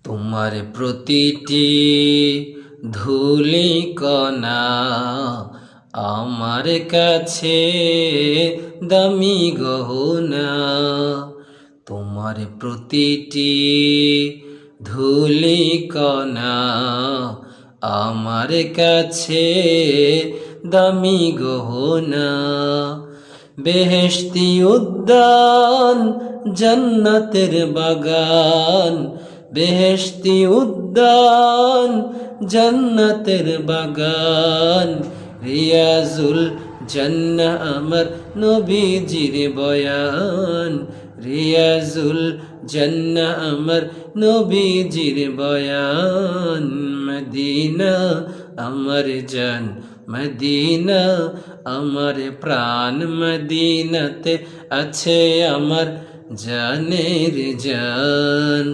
তোমার প্রতিটি ধূলি কণা আমার কাছে দামি গহনা। তোমার প্রতিটি ধূলি কণা আমার কাছে দামি গহনা। বেহেশতি উদ্যান জান্নাতের বাগান, বেহেশতি উদ্যান জান্নাতের বাগান। রিয়াজুল জান্নাহ আমার নবীজির বয়ান, রিয়াজুল জান্নাহ আমার নবীজির বয়ান। মদিনা আমার জান, মদিনা আমার প্রাণ, মদিনাতে আছে আমার জানের জান।